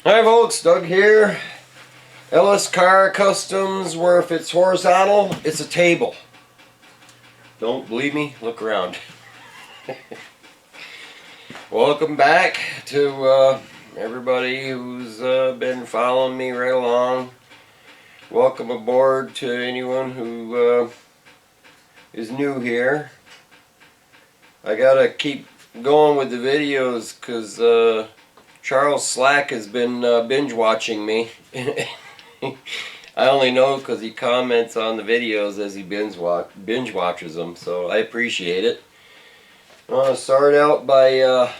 Hi folks, Doug here. LS Car Customs, where if it's horizontal, it's a table. Don't believe me? Look around. Welcome back to everybody who's been following me right along. Welcome aboard to anyone who is new here. I gotta keep going with the videos because Charles Slack has been binge watching me. I only know because he comments on the videos as he binge watches them, so I appreciate it. I want to start out by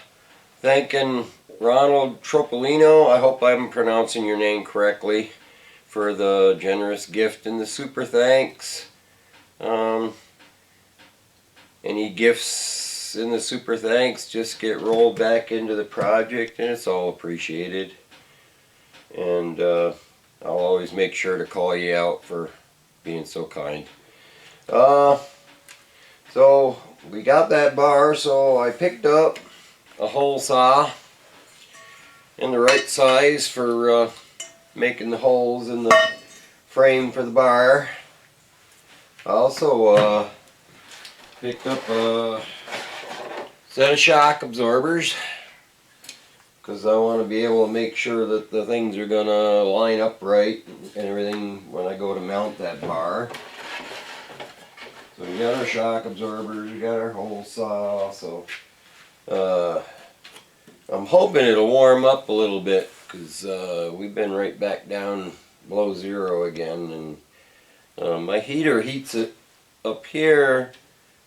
thanking Ronald Trippoli. I hope I'm pronouncing your name correctly, for the generous gift in the super thanks. Any gifts in the super thanks just get rolled back into the project, and it's all appreciated. And I'll always make sure to call you out for being so kind. So we got that bar, so I picked up a hole saw in the right size for making the holes in the frame for the bar. I also picked up a set of shock absorbers because I want to be able to make sure that the things are going to line up right and everything when I go to mount that bar. So we got our shock absorbers, we got our hole saw, so I'm hoping it'll warm up a little bit because we've been right back down below zero again, and my heater heats it up here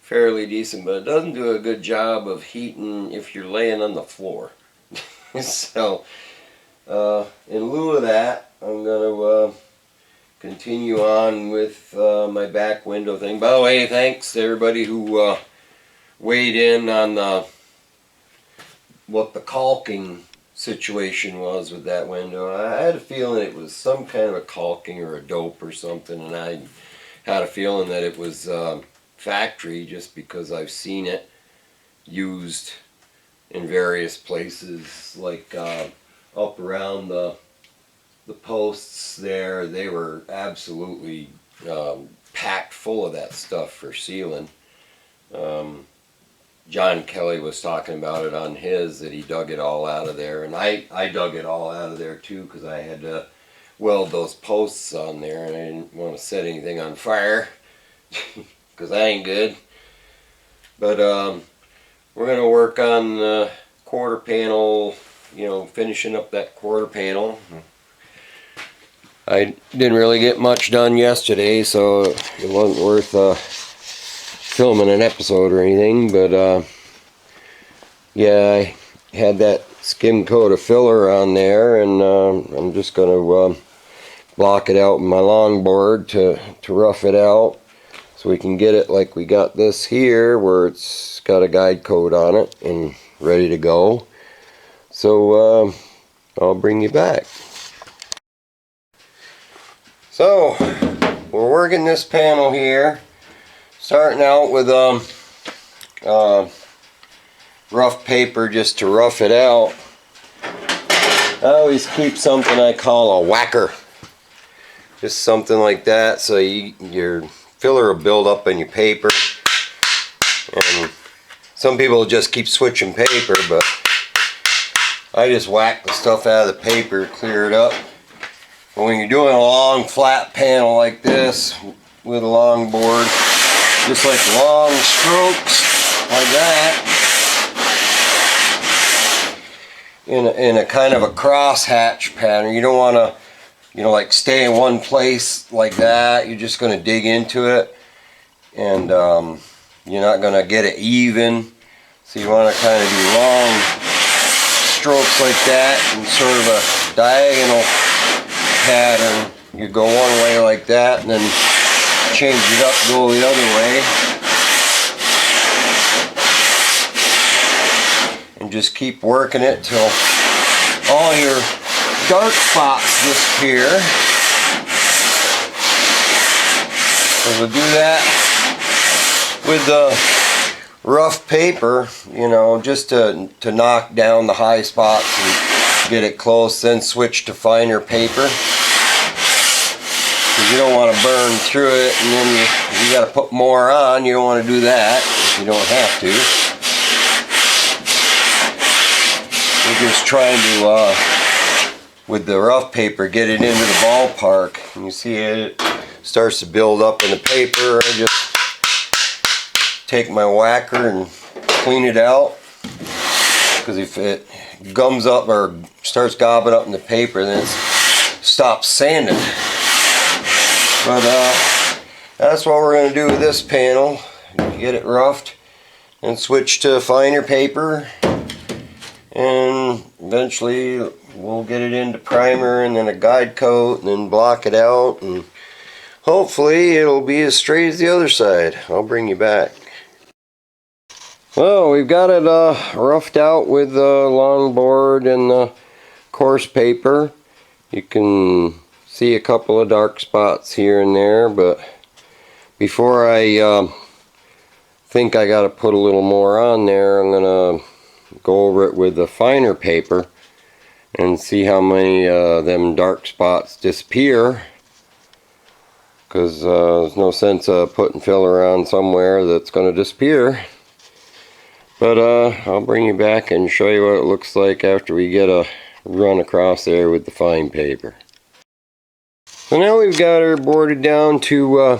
fairly decent, but it doesn't do a good job of heating if you're laying on the floor. So in lieu of that, I'm going to continue on with my back window thing. By the way, thanks to everybody who weighed in on what the caulking situation was with that window. I had a feeling it was some kind of a caulking or a dope or something, and I had a feeling that it was factory just because I've seen it used in various places, like up around the posts there. They were absolutely packed full of that stuff for sealing. John Kelly was talking about it on his, that he dug it all out of there, and I dug it all out of there too because I had to weld those posts on there, and I didn't want to set anything on fire because I ain't good. But we're going to work on the quarter panel, finishing up that quarter panel. I didn't really get much done yesterday, so it wasn't worth filming an episode or anything, but yeah, I had that skim coat of filler on there, and I'm just going to block it out with my longboard to rough it out, so we can get it like we got this here, where it's got a guide coat on it and ready to go. So I'll bring you back. So we're working this panel here, starting out with rough paper just to rough it out. I always keep something I call a whacker, just something like that, so your filler will build up in your paper. And some people just keep switching paper, but I just whack the stuff out of the paper, clear it up. But when you're doing a long flat panel like this with a long board, just like long strokes like that, in a kind of a crosshatch pattern, you don't want to like stay in one place like that. You're just going to dig into it, and you're not going to get it even. So you want to kind of do long strokes like that, in sort of a diagonal pattern. You go one way like that, and then change it up, go the other way, and just keep working it till all your dark spots disappear. So we'll do that with the rough paper, just to knock down the high spots and get it close, then switch to finer paper. Because you don't want to burn through it, and then you got to put more on. You don't want to do that. You don't have to. We're just trying to, with the rough paper, get it into the ballpark. And you see it starts to build up in the paper. I just take my whacker and clean it out. Because if it gums up or starts gobbing up in the paper, then it stops sanding. But that's what we're going to do with this panel. Get it roughed and switch to finer paper. And eventually we'll get it into primer and then a guide coat and then block it out, and hopefully it'll be as straight as the other side. I'll bring you back. Well, we've got it roughed out with the longboard and the coarse paper. You can see a couple of dark spots here and there, but before I think I got to put a little more on there, I'm going to go over it with the finer paper and see how many them dark spots disappear, because there's no sense of putting filler on somewhere that's going to disappear. But I'll bring you back and show you what it looks like after we get a run across there with the fine paper. So now we've got her boarded down to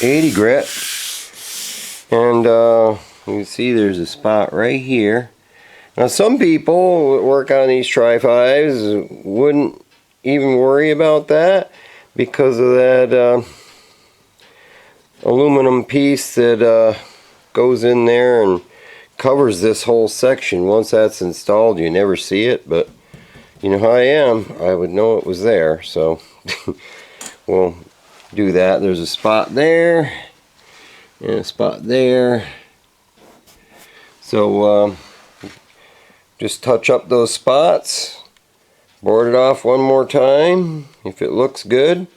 80 grit, and you can see there's a spot right here. Now some people that work on these Tri-5s wouldn't even worry about that because of that aluminum piece that goes in there and covers this whole section. Once that's installed, you never see it, but you know how I am. I would know it was there, so we'll do that. There's a spot there and a spot there. So just touch up those spots, board it off one more time. If it looks good,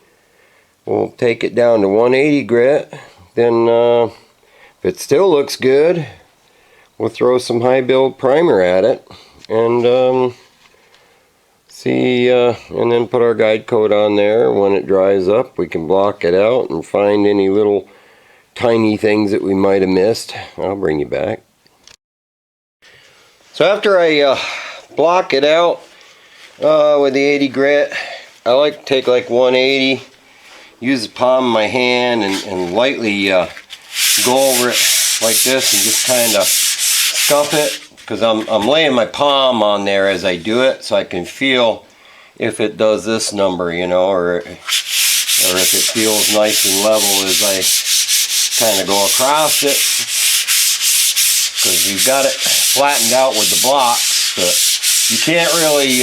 we'll take it down to 180 grit. Then if it still looks good, we'll throw some high build primer at it and see, and then put our guide coat on there. When it dries up, we can block it out and find any little tiny things that we might have missed. I'll bring you back. So after I block it out with the 80 grit, I like to take like 180, use the palm of my hand and lightly go over it like this and just kind of scuff it, because I'm laying my palm on there as I do it, so I can feel if it does this number, you know, or if it feels nice and level as I kind of go across it. Because you've got it flattened out with the blocks, but you can't really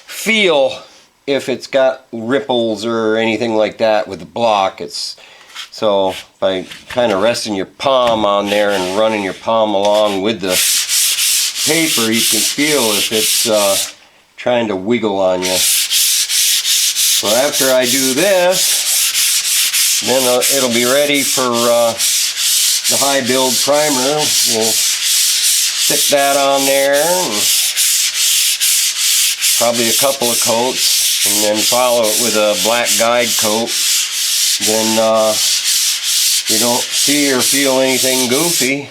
feel if it's got ripples or anything like that with the block. So by kind of resting your palm on there and running your palm along with the paper, you can feel if it's trying to wiggle on you. So after I do this, then it'll be ready for the high build primer. We'll stick that on there, and probably a couple of coats, and then follow it with a black guide coat. Then you don't see or feel anything goofy.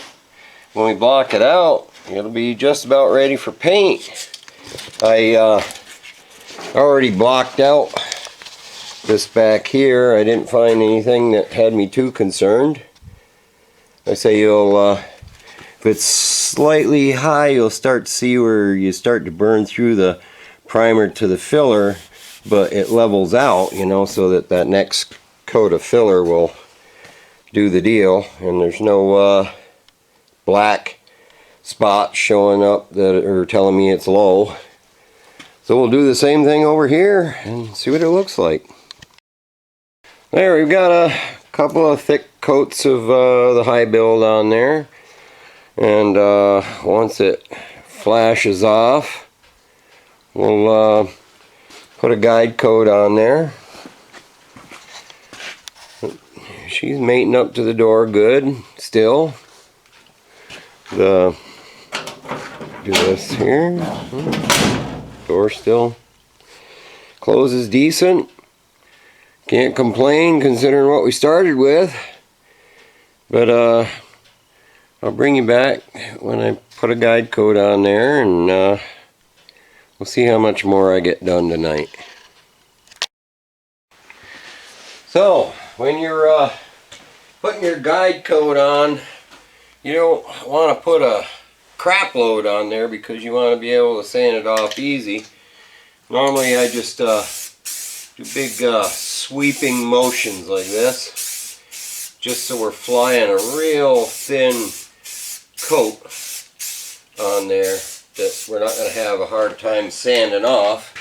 When we block it out, it'll be just about ready for paint. I already blocked out this back here. I didn't find anything that had me too concerned. I say you'll, if it's slightly high, you'll start to see where you start to burn through the primer to the filler, but it levels out, you know, so that that next coat of filler will do the deal, and there's no black spots showing up that are telling me it's low. So we'll do the same thing over here and see what it looks like. There, we've got a couple of thick coats of the high build on there, and once it flashes off, we'll put a guide coat on there. She's mating up to the door good still. Do this here. Door still closes decent. Can't complain considering what we started with. But I'll bring you back when I put a guide coat on there, and we'll see how much more I get done tonight. So, when you're putting your guide coat on, you don't want to put a crap load on there because you want to be able to sand it off easy. Normally I just do big sweeping motions like this, just so we're flying a real thin coat on there that we're not going to have a hard time sanding off.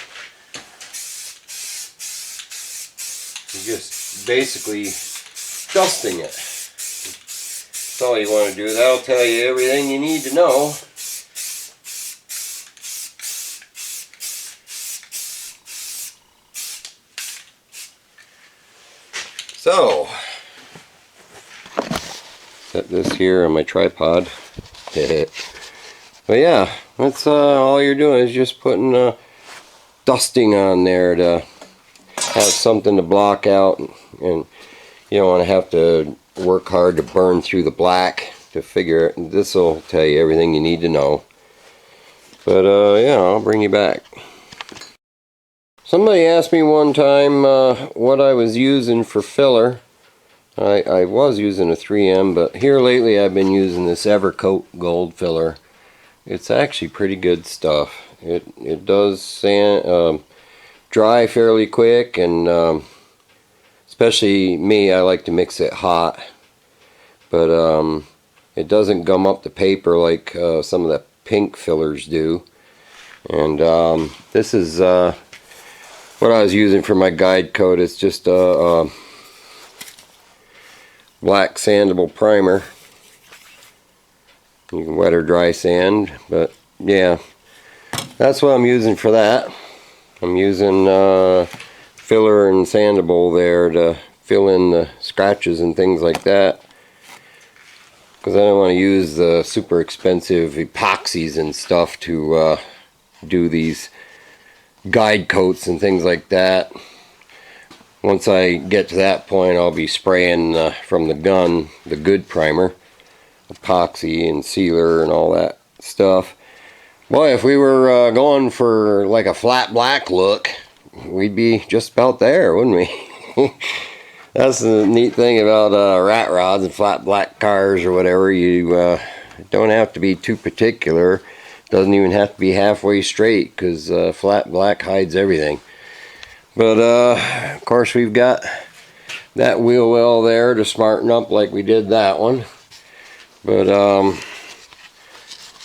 You're just basically dusting it. That's all you want to do. That'll tell you everything you need to know. So, set this here on my tripod. But yeah, that's all you're doing is just putting dusting on there to have something to block out, and you don't want to have to work hard to burn through the black to figure it. This will tell you everything you need to know. But yeah, I'll bring you back. Somebody asked me one time what I was using for filler. I was using a 3M, but here lately I've been using this Evercoat Gold filler. It's actually pretty good stuff. It does sand, dry fairly quick, and especially me, I like to mix it hot. But it doesn't gum up the paper like some of the pink fillers do. And this is what I was using for my guide coat. It's just a black sandable primer. You can wet or dry sand, but yeah, that's what I'm using for that. I'm using filler and sandable there to fill in the scratches and things like that, because I don't want to use the super expensive epoxies and stuff to do these guide coats and things like that. Once I get to that point, I'll be spraying from the gun the good primer, epoxy and sealer and all that stuff. Boy, if we were going for like a flat black look, we'd be just about there, wouldn't we? That's the neat thing about rat rods and flat black cars or whatever. You don't have to be too particular. Doesn't even have to be halfway straight, because flat black hides everything. But of course we've got that wheel well there to smarten up like we did that one. But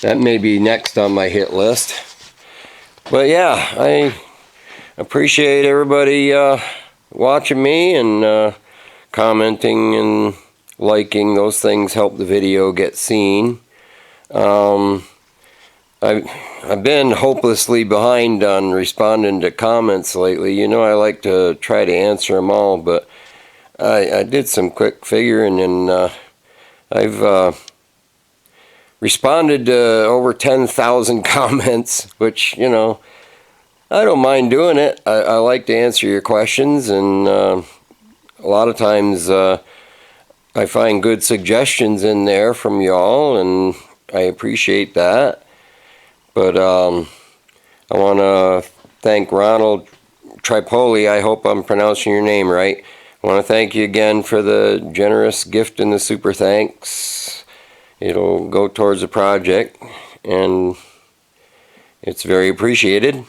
that may be next on my hit list. But yeah, I appreciate everybody watching me and commenting and liking. Those things help the video get seen. I've been hopelessly behind on responding to comments lately. You know, I like to try to answer them all, but I did some quick figuring, and I've responded to over 10,000 comments, which, you know, I don't mind doing it. I like to answer your questions, and a lot of times I find good suggestions in there from y'all, and I appreciate that. But I want to thank Ronald Trippoli. I hope I'm pronouncing your name right. I want to thank you again for the generous gift in the super thanks. It'll go towards the project, and it's very appreciated.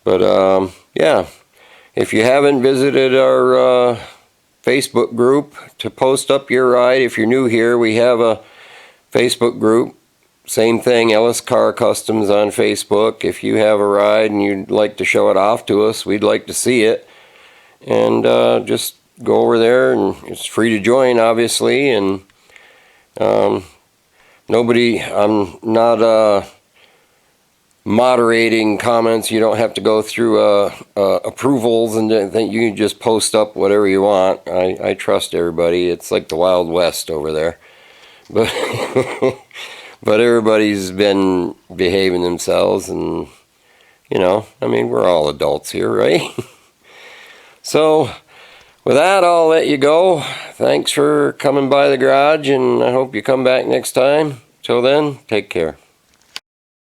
But yeah, if you haven't visited our Facebook group to post up your ride, if you're new here, we have a Facebook group. Same thing, Ellis Car Customs on Facebook. If you have a ride and you'd like to show it off to us, we'd like to see it. And just go over there, and it's free to join, obviously. And I'm not moderating comments. You don't have to go through approvals and anything. You can just post up whatever you want. I trust everybody. It's like the Wild West over there. But but everybody's been behaving themselves, and You know, I mean, we're all adults here, right? So, with that, I'll let you go. Thanks for coming by the garage, and I hope you come back next time. Till then, take care.